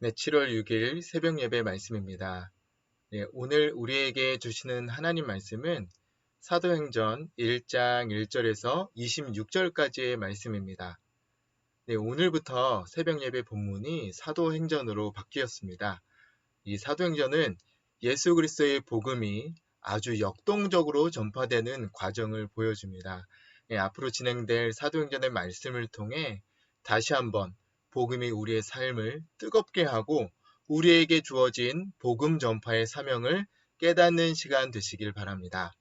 네, 7월 6일 새벽 예배 말씀입니다. 네, 오늘 우리에게 주시는 하나님 말씀은 사도행전 1장 1절에서 26절까지의 말씀입니다. 네, 오늘부터 새벽 예배 본문이 사도행전으로 바뀌었습니다. 이 사도행전은 예수 그리스도의 복음이 아주 역동적으로 전파되는 과정을 보여줍니다. 네, 앞으로 진행될 사도행전의 말씀을 통해 다시 한번 복음이 우리의 삶을 뜨겁게 하고 우리에게 주어진 복음 전파의 사명을 깨닫는 시간 되시길 바랍니다.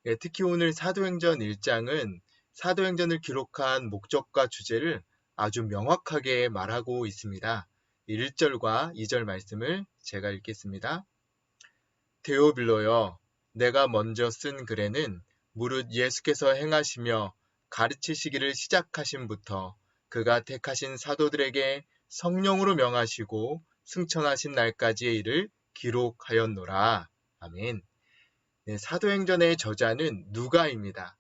네, 특히 오늘 사도행전 1장은 사도행전을 기록한 목적과 주제를 아주 명확하게 말하고 있습니다. 1절과 2절 말씀을 제가 읽겠습니다. 데오빌로여, 내가 먼저 쓴 글에는 무릇 예수께서 행하시며 가르치시기를 시작하신부터 그가 택하신 사도들에게 성령으로 명하시고 승천하신 날까지의 일을 기록하였노라. 아멘. 네, 사도행전의 저자는 누가입니다.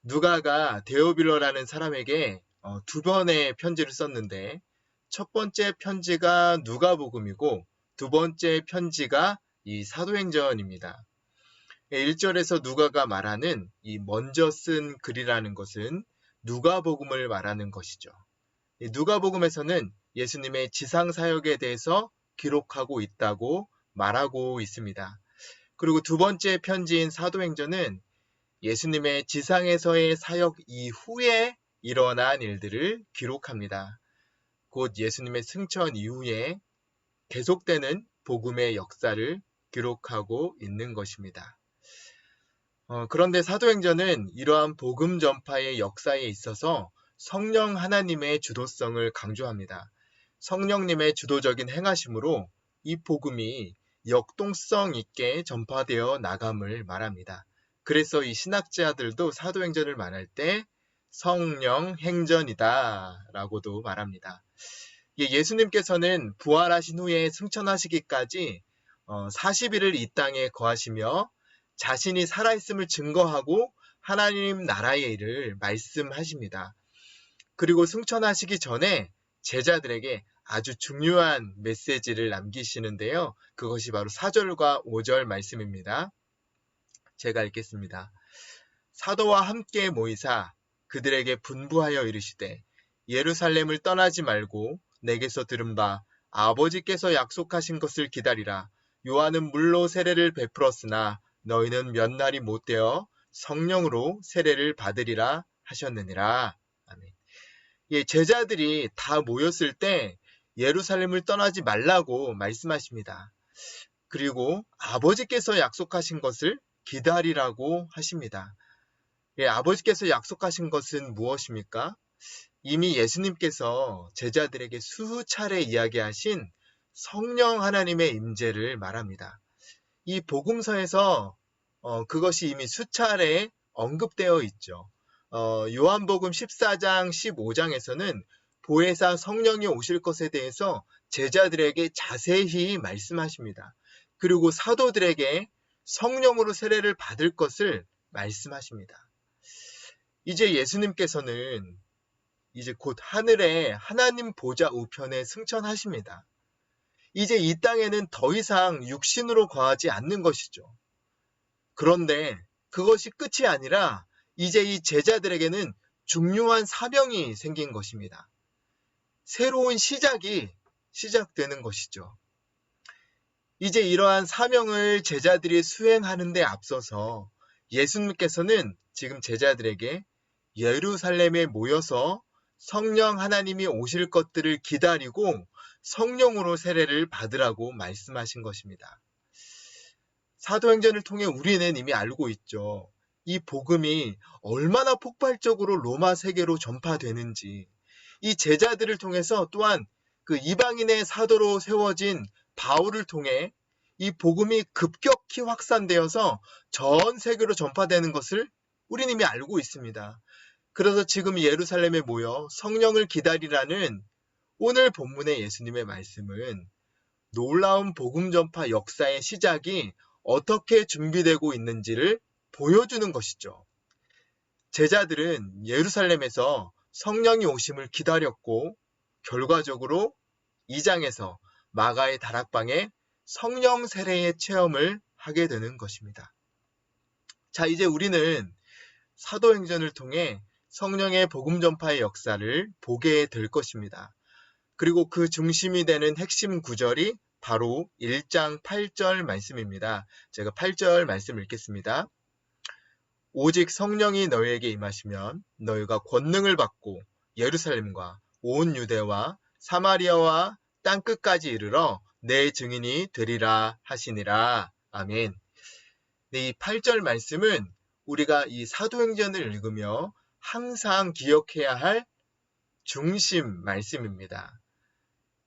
누가가 데오빌로라는 사람에게 두 번의 편지를 썼는데 첫 번째 편지가 누가복음이고 두 번째 편지가 이 사도행전입니다. 1절에서 누가가 말하는 이 먼저 쓴 글이라는 것은 누가복음을 말하는 것이죠. 누가복음에서는 예수님의 지상사역에 대해서 기록하고 있다고 말하고 있습니다. 그리고 두 번째 편지인 사도행전은 예수님의 지상에서의 사역 이후에 일어난 일들을 기록합니다. 곧 예수님의 승천 이후에 계속되는 복음의 역사를 기록하고 있는 것입니다. 그런데 사도행전은 이러한 복음 전파의 역사에 있어서 성령 하나님의 주도성을 강조합니다. 성령님의 주도적인 행하심으로 이 복음이 역동성 있게 전파되어 나감을 말합니다. 그래서 이 신학자들도 사도행전을 말할 때 성령 행전이다 라고도 말합니다. 예수님께서는 부활하신 후에 승천하시기까지 40일을 이 땅에 거하시며 자신이 살아있음을 증거하고 하나님 나라의 일을 말씀하십니다. 그리고 승천하시기 전에 제자들에게 아주 중요한 메시지를 남기시는데요. 그것이 바로 4절과 5절 말씀입니다. 제가 읽겠습니다. 사도와 함께 모이사 그들에게 분부하여 이르시되 예루살렘을 떠나지 말고 내게서 들은 바 아버지께서 약속하신 것을 기다리라. 요한은 물로 세례를 베풀었으나 너희는 몇 날이 못 되어 성령으로 세례를 받으리라 하셨느니라. 아멘. 제자들이 다 모였을 때 예루살렘을 떠나지 말라고 말씀하십니다. 그리고 아버지께서 약속하신 것을 기다리라고 하십니다. 아버지께서 약속하신 것은 무엇입니까? 이미 예수님께서 제자들에게 수차례 이야기하신 성령 하나님의 임재를 말합니다. 이 복음서에서 그것이 이미 수차례 언급되어 있죠. 요한복음 14장 15장에서는 보혜사 성령이 오실 것에 대해서 제자들에게 자세히 말씀하십니다. 그리고 사도들에게 성령으로 세례를 받을 것을 말씀하십니다. 이제 예수님께서는 이제 곧 하늘에 하나님 보좌 우편에 승천하십니다. 이제 이 땅에는 더 이상 육신으로 거하지 않는 것이죠. 그런데 그것이 끝이 아니라 이제 이 제자들에게는 중요한 사명이 생긴 것입니다. 새로운 시작이 시작되는 것이죠. 이제 이러한 사명을 제자들이 수행하는 데 앞서서 예수님께서는 지금 제자들에게 예루살렘에 모여서 성령 하나님이 오실 것들을 기다리고 성령으로 세례를 받으라고 말씀하신 것입니다. 사도행전을 통해 우리는 이미 알고 있죠. 이 복음이 얼마나 폭발적으로 로마 세계로 전파되는지, 이 제자들을 통해서 또한 그 이방인의 사도로 세워진 바울을 통해 이 복음이 급격히 확산되어서 전 세계로 전파되는 것을 우리는 이미 알고 있습니다. 그래서 지금 예루살렘에 모여 성령을 기다리라는 오늘 본문의 예수님의 말씀은 놀라운 복음 전파 역사의 시작이 어떻게 준비되고 있는지를 보여주는 것이죠. 제자들은 예루살렘에서 성령이 오심을 기다렸고 결과적으로 2장에서 마가의 다락방에 성령 세례의 체험을 하게 되는 것입니다. 자, 이제 우리는 사도행전을 통해 성령의 복음 전파의 역사를 보게 될 것입니다. 그리고 그 중심이 되는 핵심 구절이 바로 1장 8절 말씀입니다. 제가 8절 말씀 읽겠습니다. 오직 성령이 너희에게 임하시면 너희가 권능을 받고 예루살렘과 온 유대와 사마리아와 땅끝까지 이르러 내 증인이 되리라 하시니라. 아멘. 네, 이 8절 말씀은 우리가 이 사도행전을 읽으며 항상 기억해야 할 중심 말씀입니다.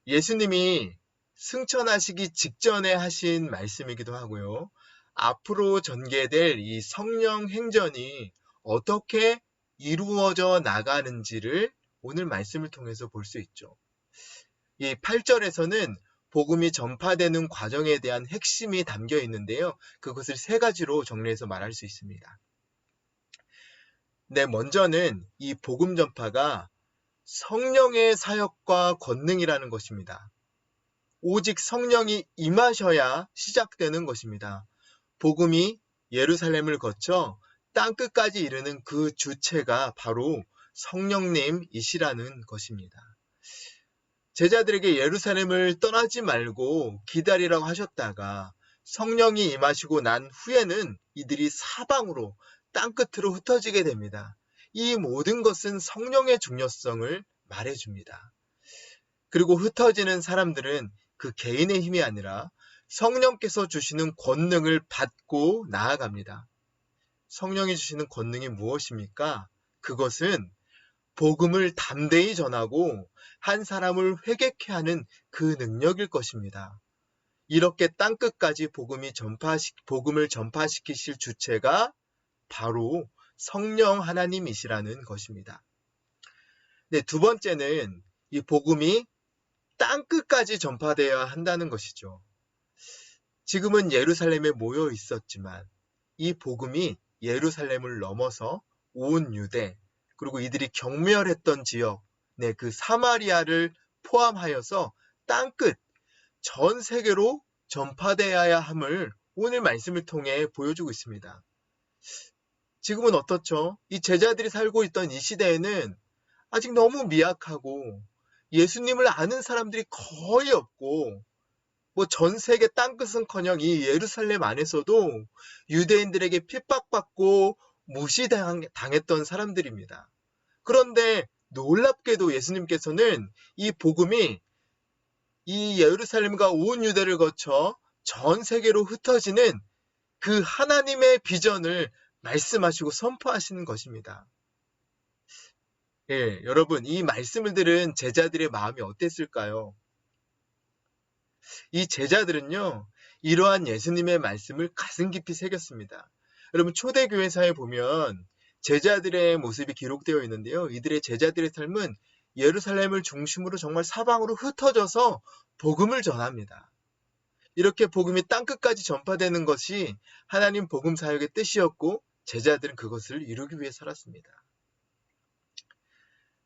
예수님이 승천하시기 직전에 하신 말씀이기도 하고요. 앞으로 전개될 이 성령 행전이 어떻게 이루어져 나가는지를 오늘 말씀을 통해서 볼 수 있죠. 이 8절에서는 복음이 전파되는 과정에 대한 핵심이 담겨 있는데요. 그것을 세 가지로 정리해서 말할 수 있습니다. 네, 먼저는 이 복음 전파가 성령의 사역과 권능이라는 것입니다. 오직 성령이 임하셔야 시작되는 것입니다. 복음이 예루살렘을 거쳐 땅끝까지 이르는 그 주체가 바로 성령님이시라는 것입니다. 제자들에게 예루살렘을 떠나지 말고 기다리라고 하셨다가 성령이 임하시고 난 후에는 이들이 사방으로 땅끝으로 흩어지게 됩니다. 이 모든 것은 성령의 중요성을 말해줍니다. 그리고 흩어지는 사람들은 그 개인의 힘이 아니라 성령께서 주시는 권능을 받고 나아갑니다. 성령이 주시는 권능이 무엇입니까? 그것은 복음을 담대히 전하고 한 사람을 회개케 하는 그 능력일 것입니다. 이렇게 땅끝까지 복음을 전파시키실 주체가 바로 성령 하나님이시라는 것입니다. 네, 두 번째는 이 복음이 땅끝까지 전파되어야 한다는 것이죠. 지금은 예루살렘에 모여 있었지만 이 복음이 예루살렘을 넘어서 온 유대, 그리고 이들이 경멸했던 지역, 네, 그 사마리아를 포함하여서 땅끝, 전 세계로 전파되어야 함을 오늘 말씀을 통해 보여주고 있습니다. 지금은 어떻죠? 이 제자들이 살고 있던 이 시대에는 아직 너무 미약하고 예수님을 아는 사람들이 거의 없고 전 세계 땅끝은커녕 이 예루살렘 안에서도 유대인들에게 핍박받고 무시당했던 사람들입니다. 그런데 놀랍게도 예수님께서는 이 복음이 이 예루살렘과 온 유대를 거쳐 전 세계로 흩어지는 그 하나님의 비전을 말씀하시고 선포하시는 것입니다. 예, 여러분, 이 말씀을 들은 제자들의 마음이 어땠을까요? 이 제자들은요, 이러한 예수님의 말씀을 가슴 깊이 새겼습니다. 여러분, 초대교회사에 보면 제자들의 모습이 기록되어 있는데요. 이들의 제자들의 삶은 예루살렘을 중심으로 정말 사방으로 흩어져서 복음을 전합니다. 이렇게 복음이 땅끝까지 전파되는 것이 하나님 복음 사역의 뜻이었고 제자들은 그것을 이루기 위해 살았습니다.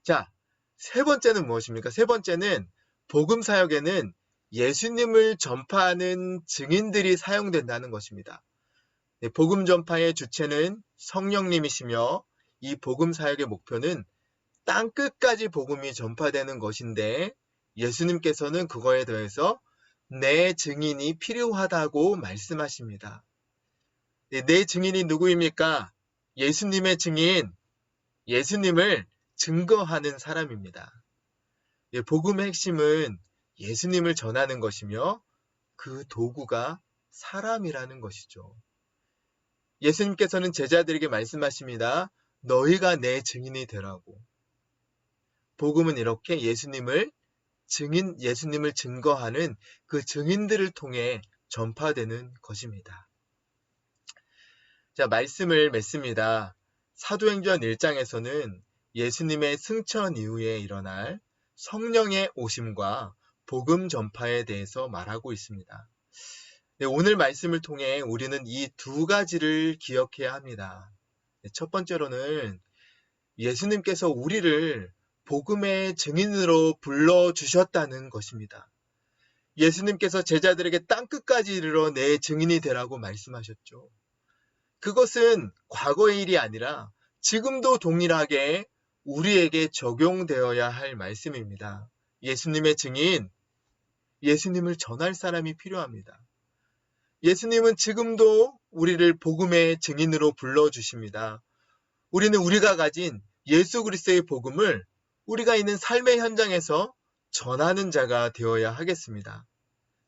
자, 세 번째는 무엇입니까? 세 번째는 복음 사역에는 예수님을 전파하는 증인들이 사용된다는 것입니다. 네, 복음 전파의 주체는 성령님이시며 이 복음 사역의 목표는 땅끝까지 복음이 전파되는 것인데 예수님께서는 그거에 더해서 내 증인이 필요하다고 말씀하십니다. 네, 내 증인이 누구입니까? 예수님의 증인, 예수님을 증거하는 사람입니다. 예, 복음의 핵심은 예수님을 전하는 것이며 그 도구가 사람이라는 것이죠. 예수님께서는 제자들에게 말씀하십니다. 너희가 내 증인이 되라고. 복음은 이렇게 예수님을 증거하는 그 증인들을 통해 전파되는 것입니다. 자, 말씀을 맺습니다. 사도행전 1장에서는 예수님의 승천 이후에 일어날 성령의 오심과 복음 전파에 대해서 말하고 있습니다. 네, 오늘 말씀을 통해 우리는 이 두 가지를 기억해야 합니다. 네, 첫 번째로는 예수님께서 우리를 복음의 증인으로 불러주셨다는 것입니다. 예수님께서 제자들에게 땅끝까지 이르러 내 증인이 되라고 말씀하셨죠. 그것은 과거의 일이 아니라 지금도 동일하게 우리에게 적용되어야 할 말씀입니다. 예수님의 증인, 예수님을 전할 사람이 필요합니다. 예수님은 지금도 우리를 복음의 증인으로 불러주십니다. 우리는 우리가 가진 예수 그리스도의 복음을 우리가 있는 삶의 현장에서 전하는 자가 되어야 하겠습니다.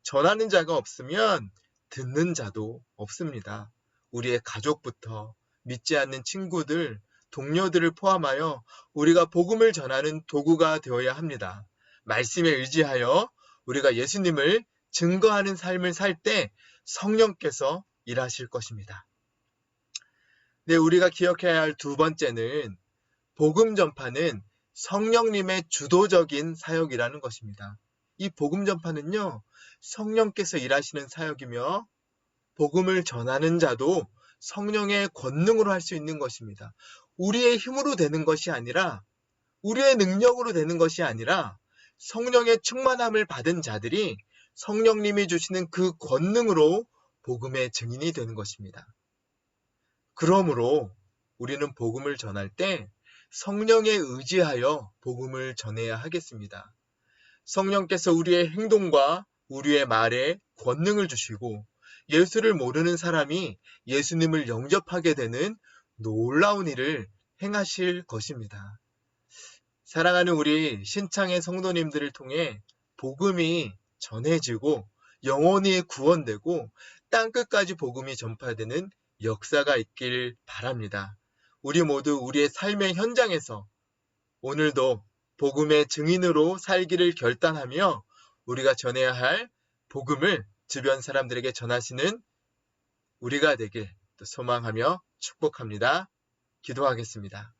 전하는 자가 없으면 듣는 자도 없습니다. 우리의 가족부터 믿지 않는 친구들, 동료들을 포함하여 우리가 복음을 전하는 도구가 되어야 합니다. 말씀에 의지하여 우리가 예수님을 증거하는 삶을 살 때 성령께서 일하실 것입니다. 네, 우리가 기억해야 할 두 번째는 복음 전파는 성령님의 주도적인 사역이라는 것입니다. 이 복음 전파는요, 성령께서 일하시는 사역이며 복음을 전하는 자도 성령의 권능으로 할 수 있는 것입니다. 우리의 힘으로 되는 것이 아니라, 우리의 능력으로 되는 것이 아니라 성령의 충만함을 받은 자들이 성령님이 주시는 그 권능으로 복음의 증인이 되는 것입니다. 그러므로 우리는 복음을 전할 때 성령에 의지하여 복음을 전해야 하겠습니다. 성령께서 우리의 행동과 우리의 말에 권능을 주시고 예수를 모르는 사람이 예수님을 영접하게 되는 놀라운 일을 행하실 것입니다. 사랑하는 우리 신창의 성도님들을 통해 복음이 전해지고 영혼이 구원되고 땅끝까지 복음이 전파되는 역사가 있길 바랍니다. 우리 모두 우리의 삶의 현장에서 오늘도 복음의 증인으로 살기를 결단하며 우리가 전해야 할 복음을 주변 사람들에게 전하시는 우리가 되길 또 소망하며 축복합니다. 기도하겠습니다.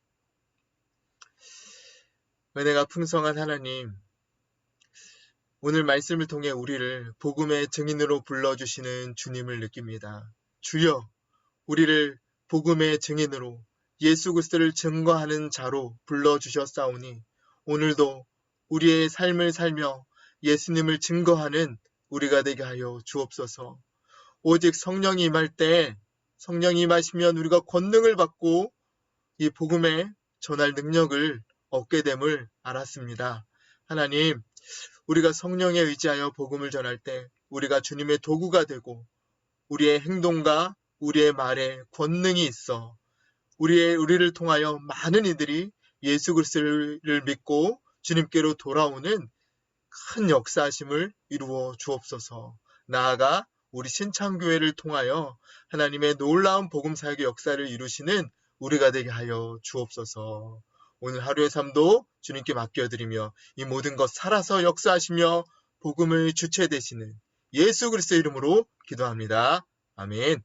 은혜가 풍성한 하나님, 오늘 말씀을 통해 우리를 복음의 증인으로 불러주시는 주님을 느낍니다. 주여, 우리를 복음의 증인으로 예수 그리스도를 증거하는 자로 불러주셨사오니 오늘도 우리의 삶을 살며 예수님을 증거하는 우리가 되게 하여 주옵소서. 오직 성령이 임할 때, 성령이 임하시면 우리가 권능을 받고 이 복음에 전할 능력을 얻게 됨을 알았습니다. 하나님, 우리가 성령에 의지하여 복음을 전할 때 우리가 주님의 도구가 되고 우리의 행동과 우리의 말에 권능이 있어 우리를 통하여 많은 이들이 예수 그리스도를 믿고 주님께로 돌아오는 큰 역사하심을 이루어 주옵소서. 나아가 우리 신창교회를 통하여 하나님의 놀라운 복음 사역의 역사를 이루시는 우리가 되게 하여 주옵소서. 오늘 하루의 삶도 주님께 맡겨드리며 이 모든 것 살아서 역사하시며 복음을 주체되시는 예수 그리스도의 이름으로 기도합니다. 아멘.